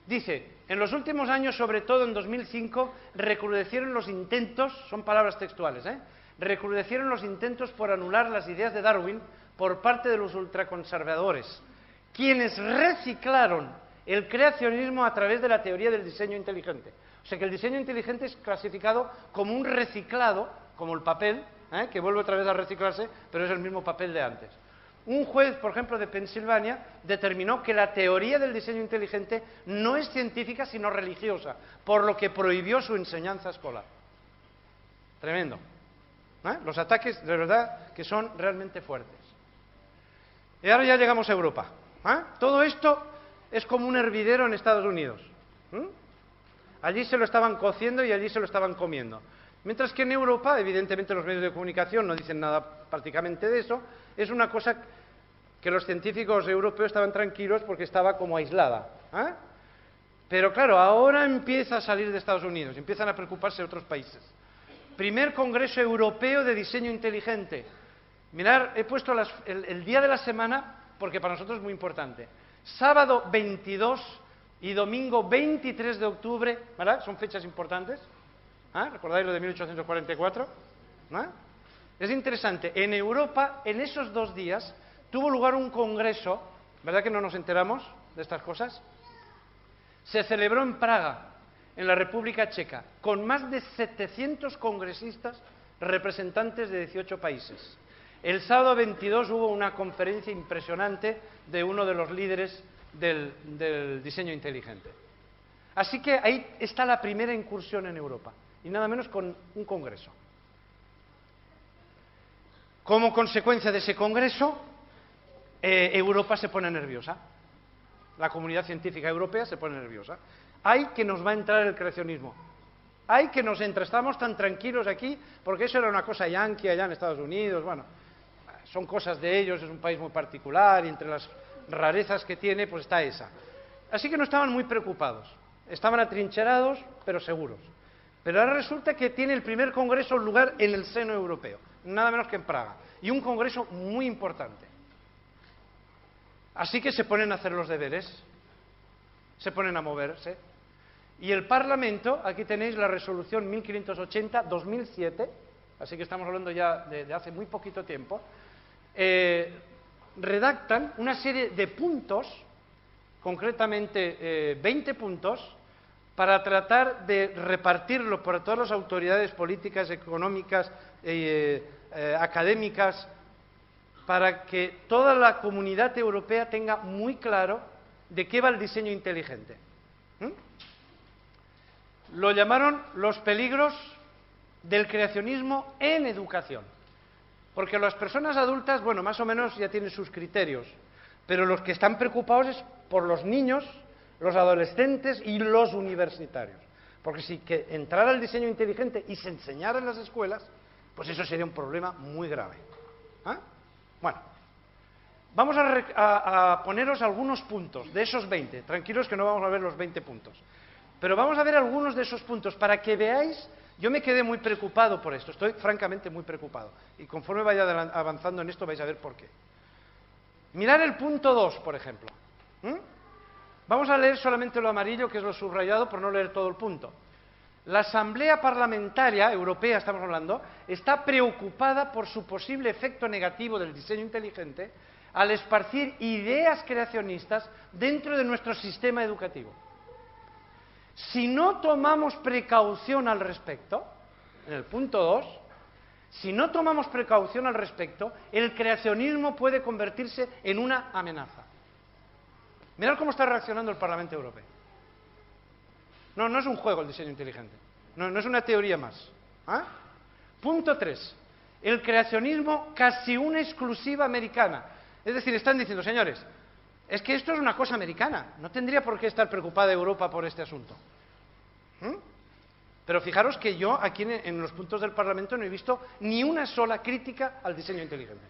dice: en los últimos años, sobre todo en 2005, recrudecieron los intentos, son palabras textuales, recrudecieron los intentos por anular las ideas de Darwin por parte de los ultraconservadores, quienes reciclaron el creacionismo a través de la teoría del diseño inteligente. O sea que el diseño inteligente es clasificado como un reciclado, como el papel, que vuelve otra vez a reciclarse, pero es el mismo papel de antes. Un juez, por ejemplo, de Pensilvania, determinó que la teoría del diseño inteligente no es científica, sino religiosa, por lo que prohibió su enseñanza escolar. Tremendo. Los ataques, de verdad, que son realmente fuertes. Y ahora ya llegamos a Europa. Todo esto es como un hervidero en Estados Unidos. Allí se lo estaban cociendo y allí se lo estaban comiendo. Mientras que en Europa, evidentemente los medios de comunicación no dicen nada prácticamente de eso, es una cosa que los científicos europeos estaban tranquilos porque estaba como aislada. Pero claro, ahora empieza a salir de Estados Unidos, empiezan a preocuparse otros países. Primer Congreso Europeo de Diseño Inteligente. Mirad, he puesto el día de la semana porque para nosotros es muy importante. Sábado 22 y domingo 23 de octubre, ¿verdad? Son fechas importantes. ¿Recordáis lo de 1844? Es interesante. En Europa, en esos 2 días, tuvo lugar un congreso, ¿verdad que no nos enteramos de estas cosas? Se celebró en Praga, en la República Checa, con más de 700 congresistas representantes de 18 países. El sábado 22 hubo una conferencia impresionante de uno de los líderes del diseño inteligente. Así que ahí está la primera incursión en Europa, y nada menos con un congreso. Como consecuencia de ese congreso, Europa se pone nerviosa. La comunidad científica europea se pone nerviosa. ¡Ay, que nos va a entrar el creacionismo! ¡Ay, que nos entra! Estamos tan tranquilos aquí, porque eso era una cosa yanqui allá en Estados Unidos. Bueno, son cosas de ellos, es un país muy particular, y entre las rarezas que tiene, pues está esa. Así que no estaban muy preocupados. Estaban atrincherados, pero seguros. Pero ahora resulta que tiene el primer congreso lugar en el seno europeo, nada menos que en Praga, y un congreso muy importante. Así que se ponen a hacer los deberes, se ponen a moverse. Y el Parlamento, aquí tenéis la resolución 1580-2007, así que estamos hablando ya de hace muy poquito tiempo, redactan una serie de puntos, concretamente 20 puntos, para tratar de repartirlo por todas las autoridades políticas, económicas, académicas, para que toda la comunidad europea tenga muy claro de qué va el diseño inteligente. Lo llamaron los peligros del creacionismo en educación. Porque las personas adultas, bueno, más o menos ya tienen sus criterios, pero los que están preocupados es por los niños, los adolescentes y los universitarios. Porque si que entrara el diseño inteligente y se enseñara en las escuelas, pues eso sería un problema muy grave. Bueno, vamos a poneros algunos puntos de esos 20. Tranquilos que no vamos a ver los 20 puntos. Pero vamos a ver algunos de esos puntos para que veáis. Yo me quedé muy preocupado por esto, estoy francamente muy preocupado. Y conforme vaya avanzando en esto vais a ver por qué. Mirad el punto 2, por ejemplo. Vamos a leer solamente lo amarillo, que es lo subrayado, por no leer todo el punto. La Asamblea Parlamentaria Europea, estamos hablando, está preocupada por su posible efecto negativo del diseño inteligente al esparcir ideas creacionistas dentro de nuestro sistema educativo. Si no tomamos precaución al respecto, en el punto 2, si no tomamos precaución al respecto, el creacionismo puede convertirse en una amenaza. Mirad cómo está reaccionando el Parlamento Europeo. No, no es un juego el diseño inteligente. No es una teoría más. ¿Ah? Punto 3. El creacionismo casi una exclusiva americana. Es decir, están diciendo, señores, es que esto es una cosa americana. No tendría por qué estar preocupada Europa por este asunto. Pero fijaros que yo aquí en los puntos del Parlamento no he visto ni una sola crítica al diseño inteligente.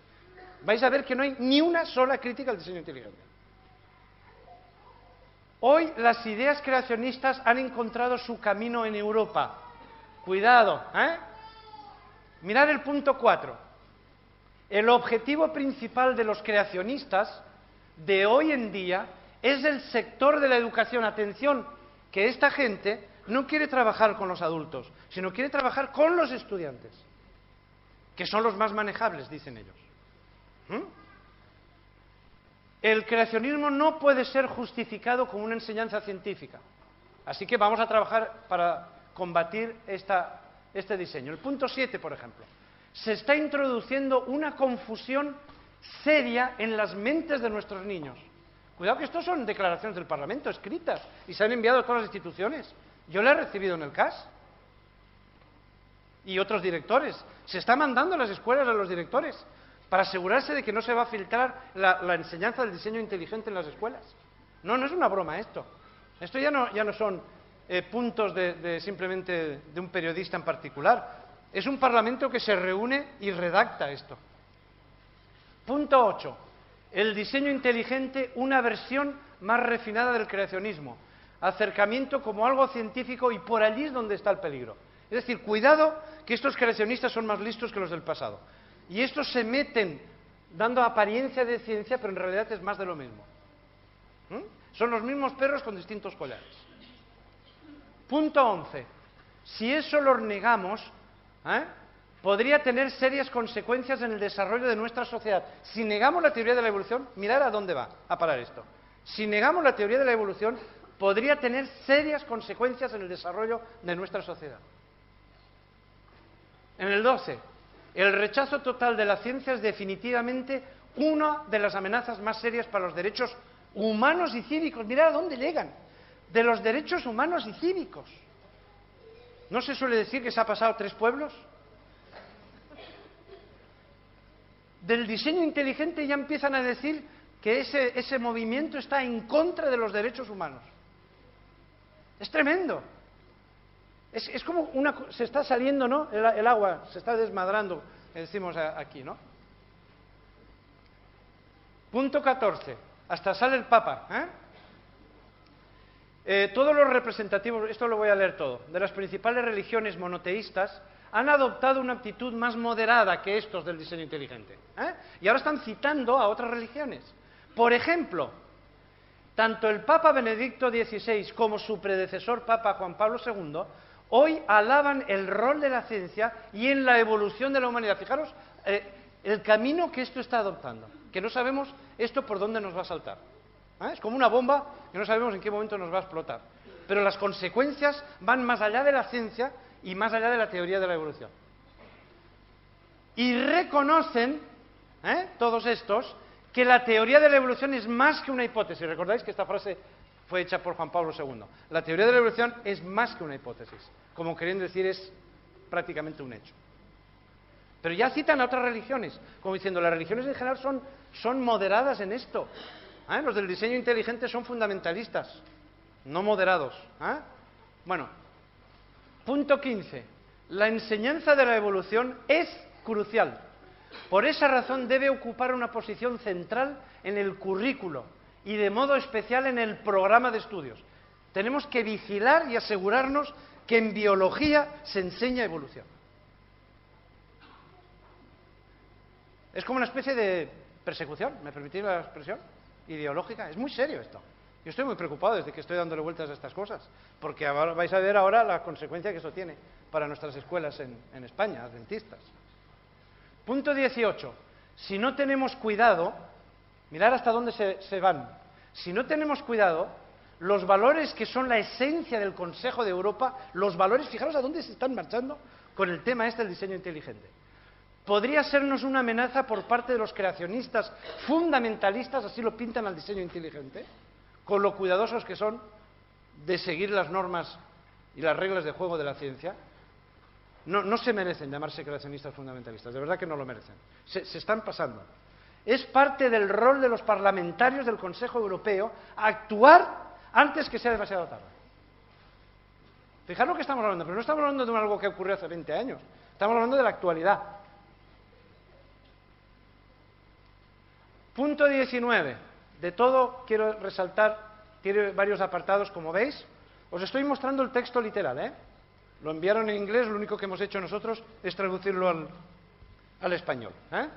Vais a ver que no hay ni una sola crítica al diseño inteligente. Hoy las ideas creacionistas han encontrado su camino en Europa. Cuidado, ¿eh? Mirad el punto 4. El objetivo principal de los creacionistas de hoy en día es el sector de la educación. Atención, que esta gente no quiere trabajar con los adultos, sino quiere trabajar con los estudiantes, que son los más manejables, dicen ellos. El creacionismo no puede ser justificado con una enseñanza científica. Así que vamos a trabajar para combatir este diseño. El punto 7, por ejemplo. Se está introduciendo una confusión seria en las mentes de nuestros niños. Cuidado que estos son declaraciones del Parlamento, escritas, y se han enviado a todas las instituciones. Yo la he recibido en el CAS. Y otros directores. Se está mandando a las escuelas a los directores para asegurarse de que no se va a filtrar la enseñanza del diseño inteligente en las escuelas. No es una broma esto. Esto ya no son puntos simplemente de un periodista en particular. Es un Parlamento que se reúne y redacta esto. Punto 8. El diseño inteligente, una versión más refinada del creacionismo. Acercamiento como algo científico, y por allí es donde está el peligro. Es decir, cuidado, que estos creacionistas son más listos que los del pasado. Y estos se meten dando apariencia de ciencia, pero en realidad es más de lo mismo. Son los mismos perros con distintos collares. Punto 11. Si eso lo negamos, podría tener serias consecuencias en el desarrollo de nuestra sociedad. Si negamos la teoría de la evolución, mirad a dónde va a parar esto. Si negamos la teoría de la evolución, podría tener serias consecuencias en el desarrollo de nuestra sociedad. En el 12. El rechazo total de la ciencia es definitivamente una de las amenazas más serias para los derechos humanos y cívicos. Mirad a dónde llegan. De los derechos humanos y cívicos. ¿No se suele decir que se ha pasado 3 pueblos? Del diseño inteligente ya empiezan a decir que ese movimiento está en contra de los derechos humanos. Es tremendo. Es como se está saliendo, ¿no? El agua se está desmadrando, que decimos aquí, ¿no? Punto 14. Hasta sale el Papa, todos los representativos, esto lo voy a leer todo, de las principales religiones monoteístas han adoptado una actitud más moderada que estos del diseño inteligente. Y ahora están citando a otras religiones. Por ejemplo, tanto el Papa Benedicto XVI como su predecesor Papa Juan Pablo II hoy alaban el rol de la ciencia y en la evolución de la humanidad. Fijaros el camino que esto está adoptando, que no sabemos esto por dónde nos va a saltar. Es como una bomba que no sabemos en qué momento nos va a explotar. Pero las consecuencias van más allá de la ciencia y más allá de la teoría de la evolución. Y reconocen, todos estos, que la teoría de la evolución es más que una hipótesis. ¿Recordáis que esta frase fue hecha por Juan Pablo II? La teoría de la evolución es más que una hipótesis. Como queriendo decir, es prácticamente un hecho. Pero ya citan a otras religiones, como diciendo, las religiones en general son moderadas en esto. Los del diseño inteligente son fundamentalistas, no moderados. Bueno, punto 15. La enseñanza de la evolución es crucial. Por esa razón debe ocupar una posición central en el currículo y de modo especial en el programa de estudios. Tenemos que vigilar y asegurarnos que en biología se enseña evolución. Es como una especie de persecución, ¿me permitís la expresión? Ideológica. Es muy serio esto. Yo estoy muy preocupado desde que estoy dándole vueltas a estas cosas, porque vais a ver ahora la consecuencia que eso tiene para nuestras escuelas en España, adventistas. Punto 18. Si no tenemos cuidado, mirad hasta dónde se van. Si no tenemos cuidado, los valores que son la esencia del Consejo de Europa, los valores, fijaros a dónde se están marchando con el tema este del diseño inteligente. Podría sernos una amenaza por parte de los creacionistas fundamentalistas, así lo pintan al diseño inteligente, con lo cuidadosos que son de seguir las normas y las reglas de juego de la ciencia. No se merecen llamarse creacionistas fundamentalistas, de verdad que no lo merecen. Se están pasando. Es parte del rol de los parlamentarios del Consejo Europeo actuar antes que sea demasiado tarde. Fijaros lo que estamos hablando, pero no estamos hablando de algo que ocurrió hace 20 años, estamos hablando de la actualidad. Punto 19. De todo quiero resaltar, tiene varios apartados, como veis. Os estoy mostrando el texto literal, ¿eh? Lo enviaron en inglés, lo único que hemos hecho nosotros es traducirlo al español, ¿eh?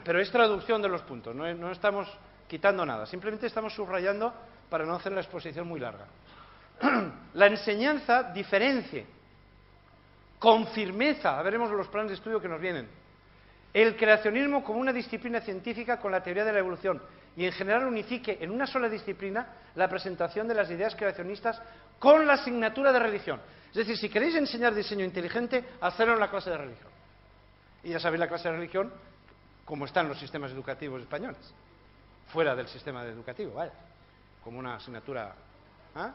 Pero es traducción de los puntos, no estamos quitando nada, simplemente estamos subrayando para no hacer la exposición muy larga. La enseñanza diferencie con firmeza, veremos los planes de estudio que nos vienen, el creacionismo como una disciplina científica con la teoría de la evolución y en general unifique en una sola disciplina la presentación de las ideas creacionistas con la asignatura de religión. Es decir, si queréis enseñar diseño inteligente, hacerlo en la clase de religión. Y ya sabéis la clase de religión como están los sistemas educativos españoles, fuera del sistema educativo, vaya, como una asignatura. ¿Ah?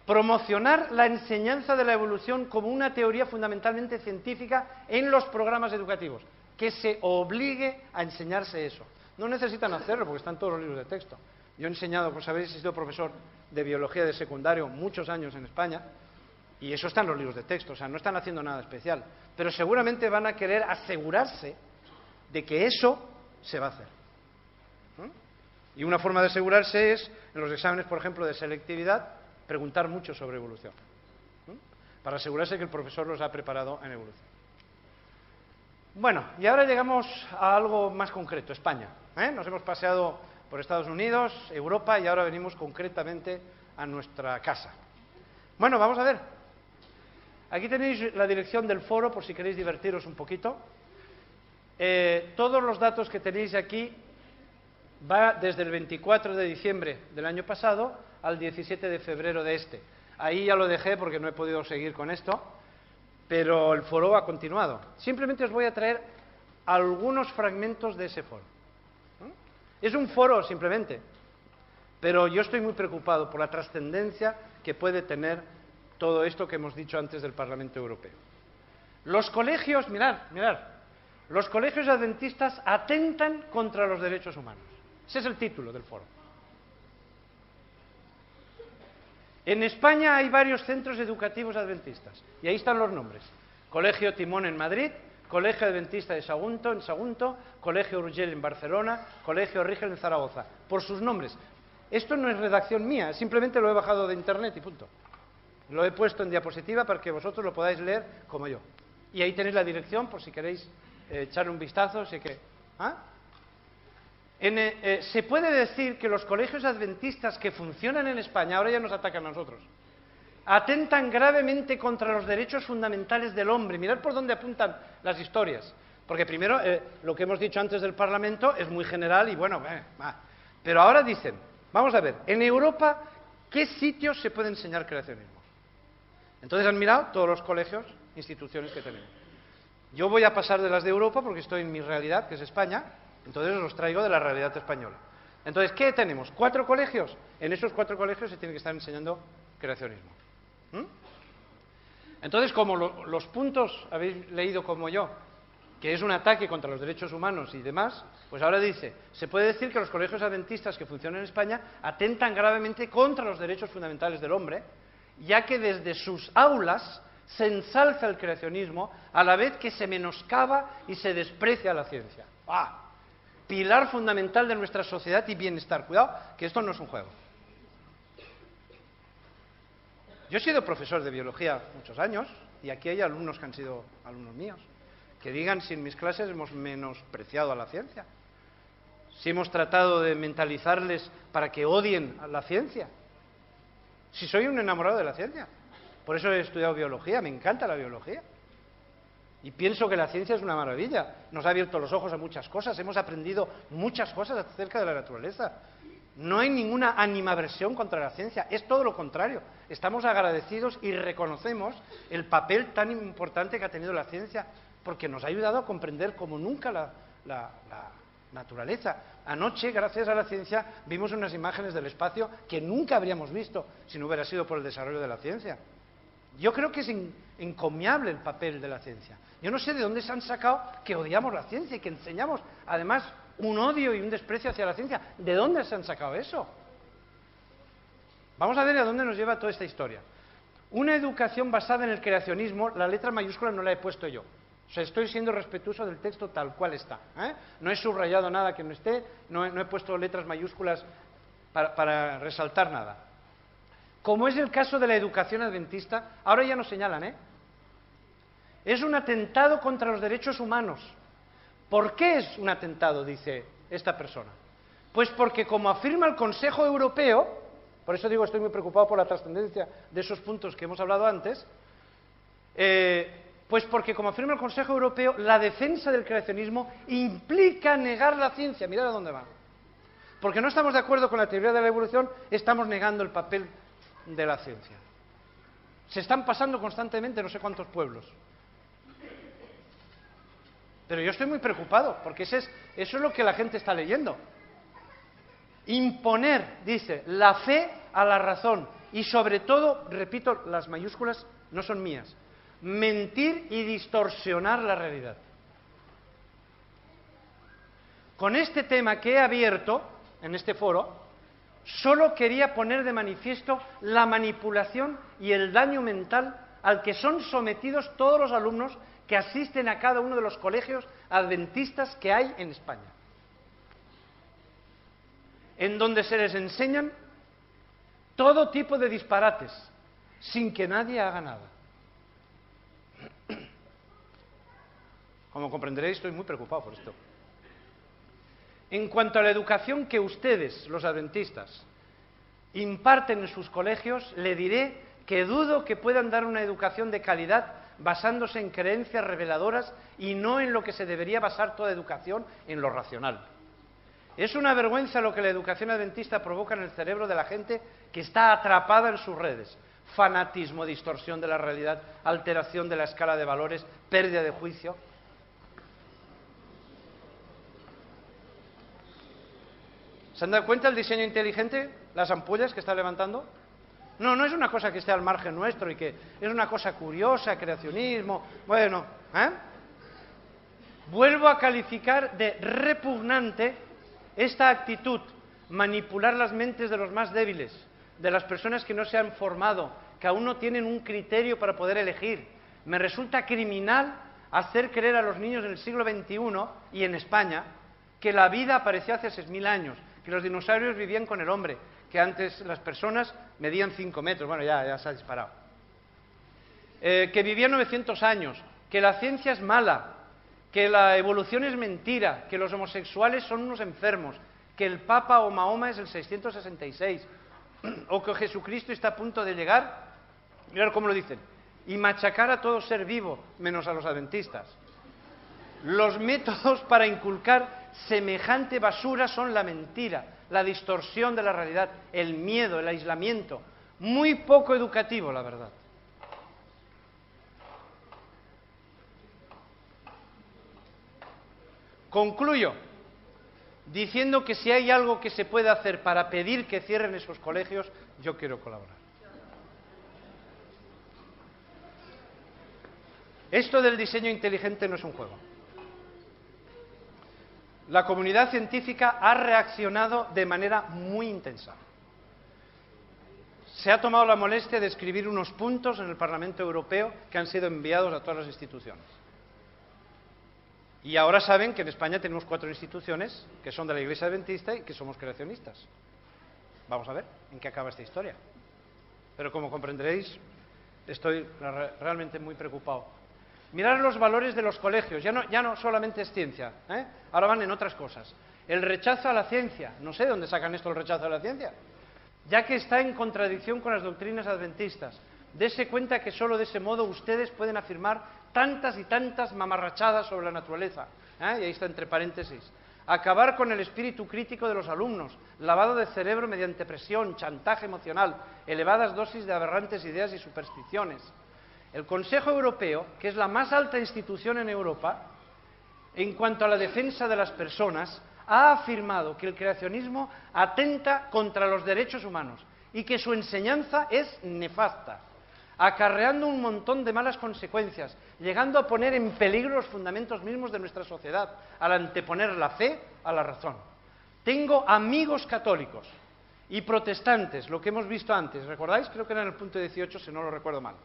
Promocionar la enseñanza de la evolución como una teoría fundamentalmente científica en los programas educativos, que se obligue a enseñarse eso. No necesitan hacerlo porque están todos los libros de texto. Yo he enseñado, pues sabéis, he sido profesor de biología de secundario muchos años en España y eso está en los libros de texto, o sea, no están haciendo nada especial, pero seguramente van a querer asegurarse de que eso se va a hacer. Y una forma de asegurarse es, en los exámenes, por ejemplo, de selectividad, preguntar mucho sobre evolución, para asegurarse que el profesor los ha preparado en evolución. Bueno, y ahora llegamos a algo más concreto, España. Nos hemos paseado por Estados Unidos, Europa, y ahora venimos concretamente a nuestra casa. Bueno, vamos a ver. Aquí tenéis la dirección del foro, por si queréis divertiros un poquito. Todos los datos que tenéis aquí va desde el 24 de diciembre del año pasado al 17 de febrero de este. Ahí ya lo dejé porque no he podido seguir con esto, pero el foro ha continuado. Simplemente os voy a traer algunos fragmentos de ese foro. Es un foro simplemente, pero yo estoy muy preocupado por la trascendencia que puede tener todo esto que hemos dicho antes del Parlamento Europeo. Los colegios, mirad, los colegios adventistas atentan contra los derechos humanos. Ese es el título del foro. En España hay varios centros educativos adventistas, y ahí están los nombres. Colegio Timón en Madrid, Colegio Adventista de Sagunto en Sagunto, Colegio Urgell en Barcelona, Colegio Rigel en Zaragoza, por sus nombres. Esto no es redacción mía, simplemente lo he bajado de internet y punto. Lo he puesto en diapositiva para que vosotros lo podáis leer como yo. Y ahí tenéis la dirección por si queréis echar un vistazo. Sé que, se puede decir que los colegios adventistas que funcionan en España, ahora ya nos atacan a nosotros, atentan gravemente contra los derechos fundamentales del hombre. Mirad por dónde apuntan las historias. Porque primero, lo que hemos dicho antes del Parlamento es muy general y bueno, pero ahora dicen, vamos a ver, en Europa, ¿qué sitios se puede enseñar creacionismo? Entonces han mirado todos los colegios, instituciones que tenemos. Yo voy a pasar de las de Europa porque estoy en mi realidad, que es España, entonces os los traigo de la realidad española. Entonces, ¿qué tenemos? 4 colegios. En esos 4 colegios se tiene que estar enseñando creacionismo. Entonces, como los puntos habéis leído como yo, que es un ataque contra los derechos humanos y demás, pues ahora dice, se puede decir que los colegios adventistas que funcionan en España atentan gravemente contra los derechos fundamentales del hombre, ya que desde sus aulas se ensalza el creacionismo a la vez que se menoscaba y se desprecia la ciencia. Pilar fundamental de nuestra sociedad y bienestar. Cuidado, que esto no es un juego. Yo he sido profesor de biología muchos años y aquí hay alumnos que han sido alumnos míos. Que digan si en mis clases hemos menospreciado a la ciencia. Si hemos tratado de mentalizarles para que odien a la ciencia. Si soy un enamorado de la ciencia. Por eso he estudiado biología, me encanta la biología. Y pienso que la ciencia es una maravilla. Nos ha abierto los ojos a muchas cosas, hemos aprendido muchas cosas acerca de la naturaleza. No hay ninguna animadversión contra la ciencia, es todo lo contrario. Estamos agradecidos y reconocemos el papel tan importante que ha tenido la ciencia, porque nos ha ayudado a comprender como nunca la naturaleza. Anoche, gracias a la ciencia, vimos unas imágenes del espacio que nunca habríamos visto si no hubiera sido por el desarrollo de la ciencia. Yo creo que es encomiable el papel de la ciencia. Yo no sé de dónde se han sacado que odiamos la ciencia y que enseñamos, además, un odio y un desprecio hacia la ciencia. ¿De dónde se han sacado eso? Vamos a ver a dónde nos lleva toda esta historia. Una educación basada en el creacionismo, la letra mayúscula no la he puesto yo. O sea, estoy siendo respetuoso del texto tal cual está, ¿eh? No he subrayado nada que no esté, no he puesto letras mayúsculas para resaltar nada. Como es el caso de la educación adventista, ahora ya nos señalan, ¿eh? Es un atentado contra los derechos humanos. ¿Por qué es un atentado?, dice esta persona. Pues porque, como afirma el Consejo Europeo, por eso digo, estoy muy preocupado por la trascendencia de esos puntos que hemos hablado antes, pues porque, como afirma el Consejo Europeo, la defensa del creacionismo implica negar la ciencia. Mirad a dónde va. Porque no estamos de acuerdo con la teoría de la evolución, estamos negando el papel de la ciencia. Se están pasando constantemente no sé cuántos pueblos. Pero yo estoy muy preocupado, porque eso es lo que la gente está leyendo. Imponer, dice, la fe a la razón. Y sobre todo, repito, las mayúsculas no son mías, mentir y distorsionar la realidad. Con este tema que he abierto en este foro, solo quería poner de manifiesto la manipulación y el daño mental al que son sometidos todos los alumnos que asisten a cada uno de los colegios adventistas que hay en España, en donde se les enseñan todo tipo de disparates, sin que nadie haga nada. Como comprenderéis, estoy muy preocupado por esto. En cuanto a la educación que ustedes, los adventistas, imparten en sus colegios, le diré que dudo que puedan dar una educación de calidad basándose en creencias reveladoras y no en lo que se debería basar toda educación, en lo racional. Es una vergüenza lo que la educación adventista provoca en el cerebro de la gente que está atrapada en sus redes. Fanatismo, distorsión de la realidad, alteración de la escala de valores, pérdida de juicio. ¿Se han dado cuenta del diseño inteligente? Las ampollas que está levantando. No es una cosa que esté al margen nuestro y que es una cosa curiosa, creacionismo. Bueno, vuelvo a calificar de repugnante esta actitud, manipular las mentes de los más débiles, de las personas que no se han formado, que aún no tienen un criterio para poder elegir. Me resulta criminal hacer creer a los niños en el siglo XXI y en España que la vida apareció hace 6.000 años, que los dinosaurios vivían con el hombre, que antes las personas medían 5 metros, bueno, ya se ha disparado, que vivían 900 años, que la ciencia es mala, que la evolución es mentira, que los homosexuales son unos enfermos, que el Papa o Mahoma es el 666, o que Jesucristo está a punto de llegar, mirad cómo lo dicen, y machacar a todo ser vivo, menos a los adventistas. Los métodos para inculcar semejante basura son la mentira, la distorsión de la realidad, el miedo, el aislamiento. Muy poco educativo, la verdad. Concluyo diciendo que si hay algo que se puede hacer para pedir que cierren esos colegios, yo quiero colaborar. Esto del diseño inteligente no es un juego. La comunidad científica ha reaccionado de manera muy intensa. Se ha tomado la molestia de escribir unos puntos en el Parlamento Europeo que han sido enviados a todas las instituciones. Y ahora saben que en España tenemos 4 instituciones que son de la Iglesia Adventista y que somos creacionistas. Vamos a ver en qué acaba esta historia. Pero como comprenderéis, estoy realmente muy preocupado. Mirar los valores de los colegios, ya no solamente es ciencia, ahora van en otras cosas. El rechazo a la ciencia, no sé de dónde sacan esto el rechazo a la ciencia, ya que está en contradicción con las doctrinas adventistas. Dese cuenta que solo de ese modo ustedes pueden afirmar tantas y tantas mamarrachadas sobre la naturaleza, y ahí está entre paréntesis. acabar con el espíritu crítico de los alumnos, lavado de cerebro mediante presión, chantaje emocional, elevadas dosis de aberrantes ideas y supersticiones. El Consejo Europeo, que es la más alta institución en Europa, en cuanto a la defensa de las personas, ha afirmado que el creacionismo atenta contra los derechos humanos y que su enseñanza es nefasta, acarreando un montón de malas consecuencias, llegando a poner en peligro los fundamentos mismos de nuestra sociedad, al anteponer la fe a la razón. Tengo amigos católicos y protestantes, lo que hemos visto antes, ¿recordáis? Creo que era en el punto 18, si no lo recuerdo mal.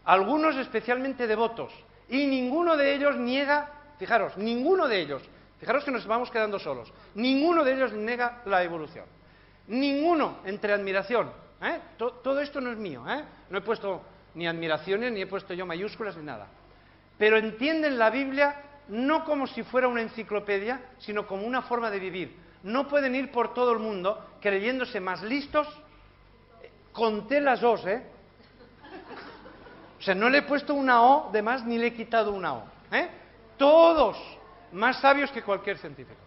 Algunos especialmente devotos, y ninguno de ellos niega, fijaros, ninguno de ellos, fijaros que nos vamos quedando solos, ninguno de ellos niega la evolución. Ninguno, entre admiración. Todo esto no es mío, no he puesto ni admiraciones, ni he puesto yo mayúsculas, ni nada. Pero entienden la Biblia no como si fuera una enciclopedia, sino como una forma de vivir. No pueden ir por todo el mundo creyéndose más listos, conté las O's, O sea, no le he puesto una O de más, ni le he quitado una O, Todos más sabios que cualquier científico.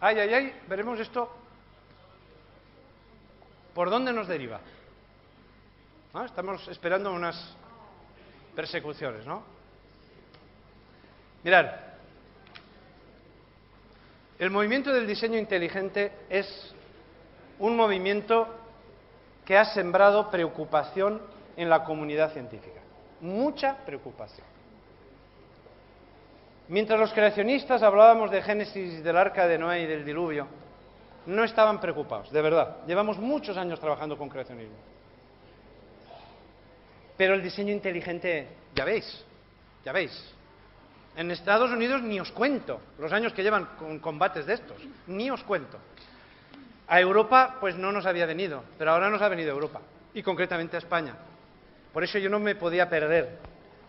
Ay, ay, ay, veremos esto. ¿Por dónde nos deriva? ¿No? Estamos esperando unas persecuciones, ¿no? Mirad, el movimiento del diseño inteligente es un movimiento que ha sembrado preocupación en la comunidad científica. Mucha preocupación. Mientras los creacionistas hablábamos de Génesis, del arca de Noé y del diluvio, no estaban preocupados, de verdad. Llevamos muchos años trabajando con creacionismo. Pero el diseño inteligente, ya veis. En Estados Unidos ni os cuento los años que llevan con combates de estos, ni os cuento. A Europa, pues no nos había venido, pero ahora nos ha venido a Europa, y concretamente a España. Por eso yo no me podía perder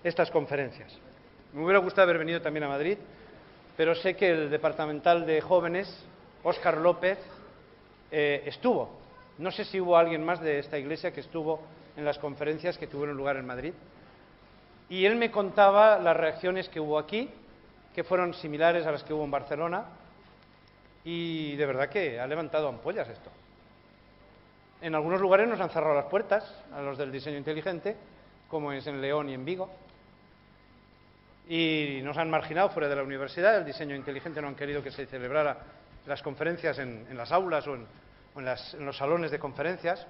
estas conferencias. Me hubiera gustado haber venido también a Madrid, pero sé que el departamental de jóvenes, Óscar López, estuvo. No sé si hubo alguien más de esta iglesia que estuvo en las conferencias que tuvieron lugar en Madrid. Y él me contaba las reacciones que hubo aquí, que fueron similares a las que hubo en Barcelona, y de verdad que ha levantado ampollas esto. En algunos lugares nos han cerrado las puertas a los del diseño inteligente, como es en León y en Vigo, y nos han marginado fuera de la universidad. El diseño inteligente no han querido que se celebrara las conferencias en las aulas o en los salones de conferencias.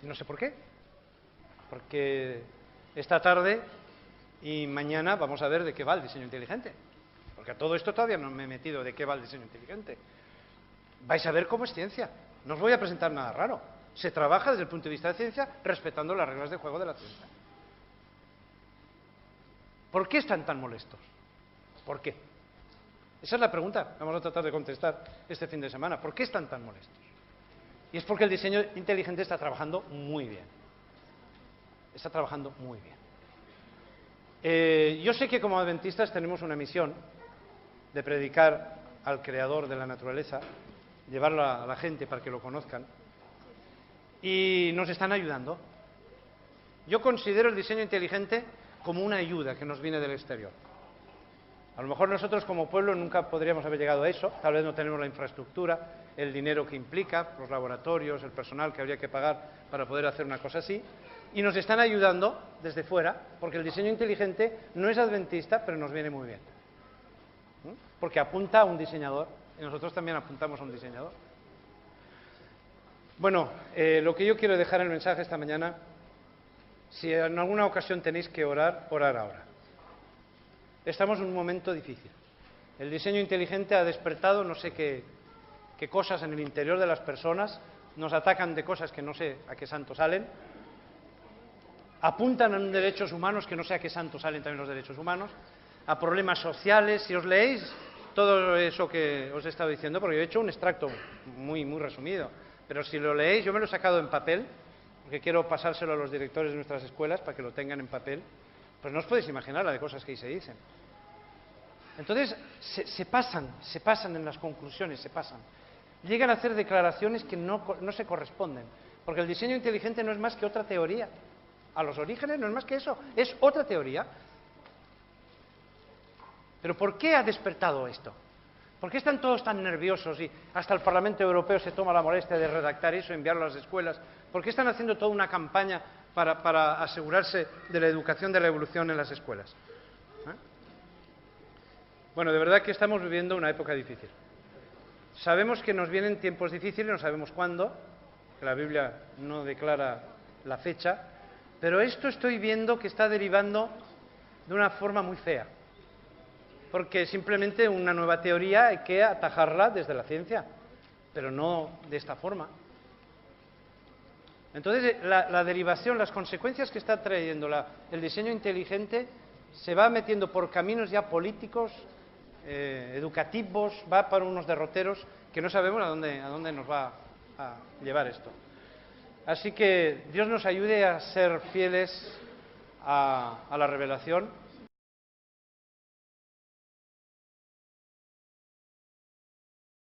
Y no sé por qué. Porque esta tarde y mañana vamos a ver de qué va el diseño inteligente. Porque a todo esto todavía no me he metido de qué va el diseño inteligente. Vais a ver cómo es ciencia. No os voy a presentar nada raro. Se trabaja desde el punto de vista de ciencia respetando las reglas de juego de la ciencia. ¿Por qué están tan molestos? ¿Por qué? Esa es la pregunta que vamos a tratar de contestar este fin de semana. ¿Por qué están tan molestos? Y es porque el diseño inteligente está trabajando muy bien. Está trabajando muy bien. Yo sé que como adventistas tenemos una misión de predicar al creador de la naturaleza, llevarlo a la gente para que lo conozcan, y nos están ayudando. Yo considero el diseño inteligente como una ayuda que nos viene del exterior. A lo mejor nosotros como pueblo nunca podríamos haber llegado a eso, tal vez no tenemos la infraestructura, el dinero que implica, los laboratorios, el personal que habría que pagar para poder hacer una cosa así, y nos están ayudando desde fuera, porque el diseño inteligente no es adventista, pero nos viene muy bien. Porque apunta a un diseñador, y nosotros también apuntamos a un diseñador. Bueno, lo que yo quiero dejar en el mensaje esta mañana, si en alguna ocasión tenéis que orar, orar ahora. Estamos en un momento difícil. El diseño inteligente ha despertado no sé qué cosas en el interior de las personas, nos atacan de cosas que no sé a qué santo salen, apuntan a derechos humanos que no sé a qué santo salen también los derechos humanos, a problemas sociales. Si os leéis todo eso que os he estado diciendo, porque yo he hecho un extracto muy resumido, pero si lo leéis, yo me lo he sacado en papel, porque quiero pasárselo a los directores de nuestras escuelas para que lo tengan en papel, pues no os podéis imaginar la de cosas que ahí se dicen. Entonces, se pasan en las conclusiones, se pasan. Llegan a hacer declaraciones que no se corresponden, porque el diseño inteligente no es más que otra teoría. A los orígenes no es más que eso, es otra teoría. Pero ¿por qué ha despertado esto? ¿Por qué están todos tan nerviosos y hasta el Parlamento Europeo se toma la molestia de redactar eso y enviarlo a las escuelas? ¿Por qué están haciendo toda una campaña para asegurarse de la educación de la evolución en las escuelas? Bueno, de verdad que estamos viviendo una época difícil. Sabemos que nos vienen tiempos difíciles, no sabemos cuándo, que la Biblia no declara la fecha, pero esto estoy viendo que está derivando de una forma muy fea. Porque simplemente una nueva teoría hay que atajarla desde la ciencia, pero no de esta forma. Entonces, la derivación, las consecuencias que está trayendo el diseño inteligente se va metiendo por caminos ya políticos, educativos, va para unos derroteros que no sabemos a dónde nos va a llevar esto. Así que Dios nos ayude a ser fieles a la revelación